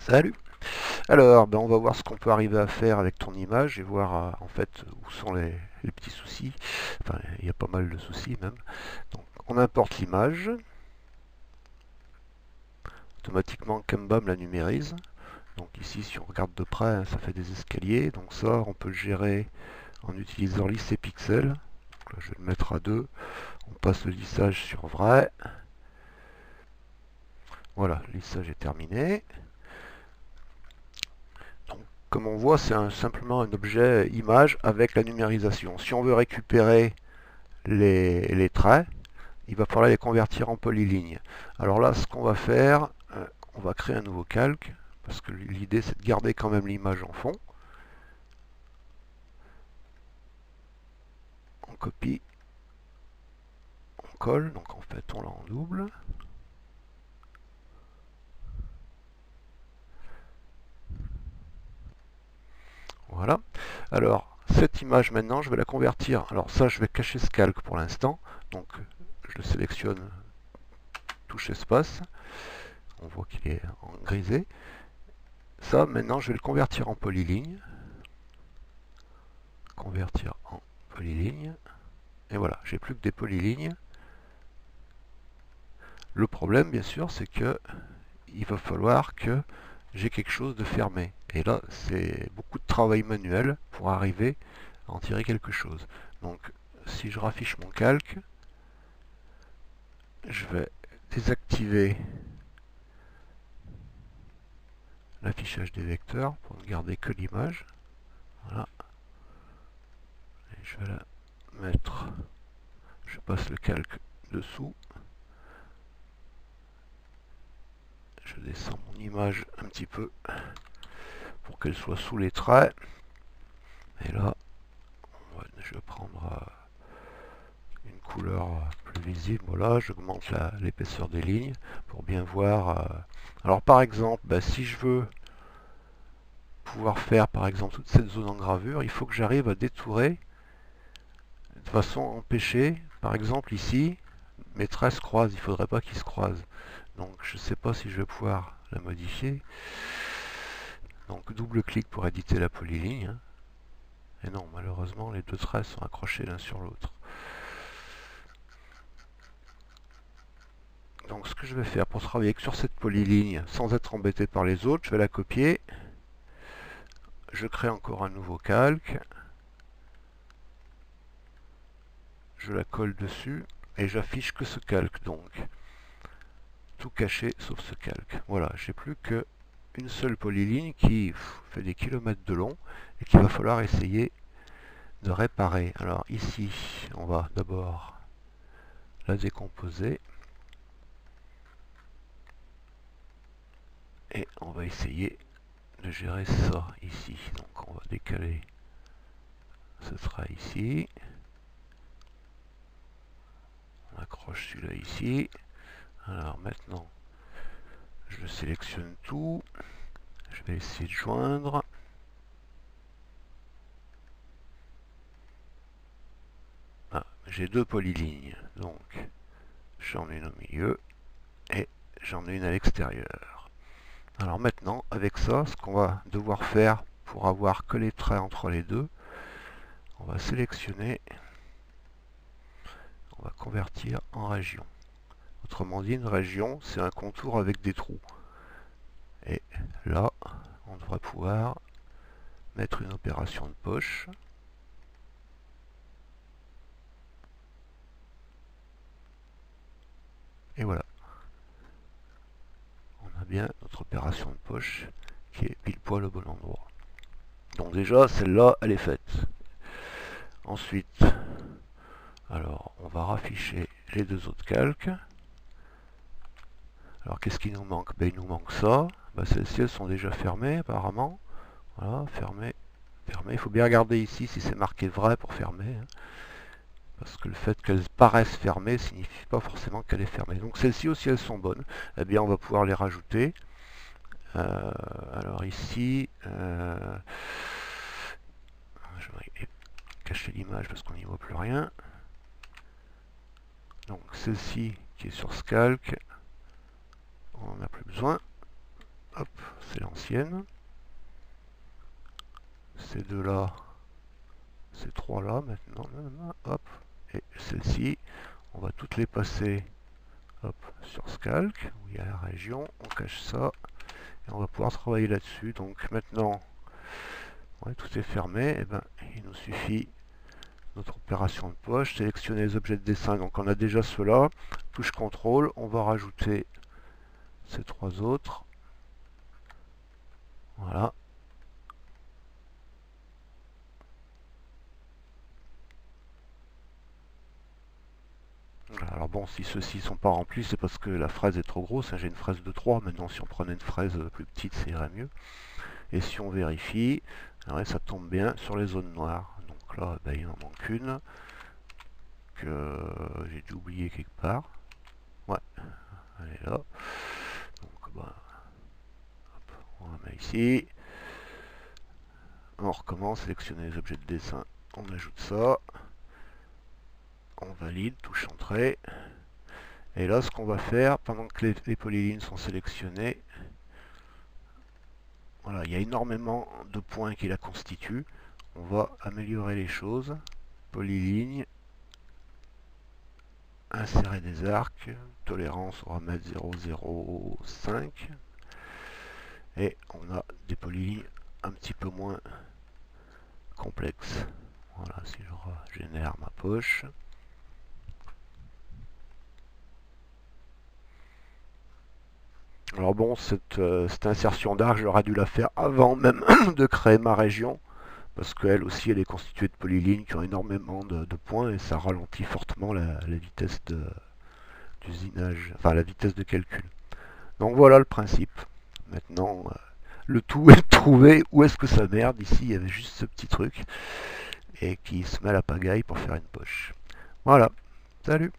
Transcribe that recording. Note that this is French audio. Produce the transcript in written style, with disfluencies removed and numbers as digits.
Salut! Alors, on va voir ce qu'on peut arriver à faire avec ton image et voir en fait où sont les petits soucis. Enfin, il y a pas mal de soucis même. Donc, on importe l'image. Automatiquement, Canva me la numérise. Donc ici, si on regarde de près, hein, ça fait des escaliers. Donc ça, on peut le gérer en utilisant lisser pixels. Donc là, je vais le mettre à 2. On passe le lissage sur vrai. Voilà, le lissage est terminé. Comme on voit, c'est simplement un objet image avec la numérisation. Si on veut récupérer les traits, il va falloir les convertir en polylignes. Alors là, ce qu'on va faire, on va créer un nouveau calque, parce que l'idée c'est de garder quand même l'image en fond. On copie, on colle, donc en fait on l'a en double. Voilà. Alors, cette image maintenant, je vais la convertir. Alors ça, je vais cacher ce calque pour l'instant. Donc, je le sélectionne, touche espace. On voit qu'il est en grisé. Ça, maintenant, je vais le convertir en polyligne. Convertir en polyligne. Et voilà, j'ai plus que des polylignes. Le problème, bien sûr, c'est que il va falloir que j'ai quelque chose de fermé. Et là, c'est beaucoup de travail manuel pour arriver à en tirer quelque chose. Donc, si je raffiche mon calque, je vais désactiver l'affichage des vecteurs pour ne garder que l'image. Voilà. Et je vais la mettre, je passe le calque dessous. Je descends mon image un petit peu pour qu'elle soit sous les traits. Et là, je vais prendre une couleur plus visible. Voilà, j'augmente l'épaisseur des lignes pour bien voir. Alors par exemple, si je veux pouvoir faire par exemple toute cette zone en gravure, il faut que j'arrive à détourer de façon à empêcher, par exemple ici, mes traits se croisent, il ne faudrait pas qu'ils se croisent. Donc je ne sais pas si je vais pouvoir la modifier. Donc double clic pour éditer la polyligne. Hein. Et non, malheureusement, les deux traits sont accrochés l'un sur l'autre. Donc ce que je vais faire pour travailler sur cette polyligne sans être embêté par les autres, je vais la copier. Je crée encore un nouveau calque. Je la colle dessus et j'affiche que ce calque donc. Tout caché sauf ce calque. Voilà, j'ai plus qu'une seule polyligne qui fait des kilomètres de long et qu'il va falloir essayer de réparer. Alors ici, on va d'abord la décomposer. Et on va essayer de gérer ça ici. Donc on va décaler ce trait ici. On accroche celui-là ici. Alors maintenant, je sélectionne tout. Je vais essayer de joindre. Ah, j'ai deux polylignes. Donc j'en ai une au milieu et j'en ai une à l'extérieur. Alors maintenant, avec ça, ce qu'on va devoir faire pour avoir que les traits entre les deux, on va sélectionner, on va convertir en région. Autrement dit, une région, c'est un contour avec des trous. Et là, on devrait pouvoir mettre une opération de poche. Et voilà. On a bien notre opération de poche qui est pile poil au bon endroit. Donc déjà, celle-là, elle est faite. Ensuite, alors, on va rafficher les deux autres calques. Alors, qu'est-ce qui nous manque? Il nous manque ça. Celles-ci, elles sont déjà fermées, apparemment. Voilà, fermées, fermées. Il faut bien regarder ici si c'est marqué vrai pour fermer. Hein. Parce que le fait qu'elles paraissent fermées signifie pas forcément qu'elle est fermée. Donc celles-ci aussi, elles sont bonnes. Eh bien, on va pouvoir les rajouter. Alors ici, je vais cacher l'image parce qu'on n'y voit plus rien. Donc celle-ci qui est sur ce calque, on n'en a plus besoin. hop, c'est l'ancienne. Ces deux-là, ces trois-là maintenant, hop, et celle-ci, on va toutes les passer, hop, sur ce calque, où il y a la région, on cache ça, et on va pouvoir travailler là-dessus. Donc maintenant, ouais, tout est fermé, et ben, il nous suffit notre opération de poche, sélectionner les objets de dessin, donc on a déjà ceux-là, touche CTRL, on va rajouter ces trois autres, voilà. Alors bon, si ceux-ci sont pas remplis, c'est parce que la fraise est trop grosse, hein, j'ai une fraise de 3, maintenant si on prenait une fraise plus petite, ça irait mieux. Et si on vérifie, ouais, ça tombe bien sur les zones noires. Donc là, ben, il en manque une, que j'ai dû oublier quelque part. Ouais, elle est là. Donc ben, hop, on la met ici. On recommence, sélectionner les objets de dessin, on ajoute ça. On valide, touche entrée. Et là, ce qu'on va faire, pendant que les polylignes sont sélectionnées, voilà, il y a énormément de points qui la constituent. On va améliorer les choses. Polyligne, insérer des arcs, tolérance, on va mettre 0,05. Et on a des polylignes un petit peu moins complexes. Voilà, si je régénère ma poche. Alors bon, cette insertion d'arc, j'aurais dû la faire avant même de créer ma région, parce qu'elle aussi, elle est constituée de polylignes qui ont énormément de points, et ça ralentit fortement la vitesse d'usinage, enfin la vitesse de calcul. Donc voilà le principe. Maintenant, le tout est de trouver où est-ce que ça merde. Ici, il y avait juste ce petit truc, et qui se met à la pagaille pour faire une poche. Voilà, salut!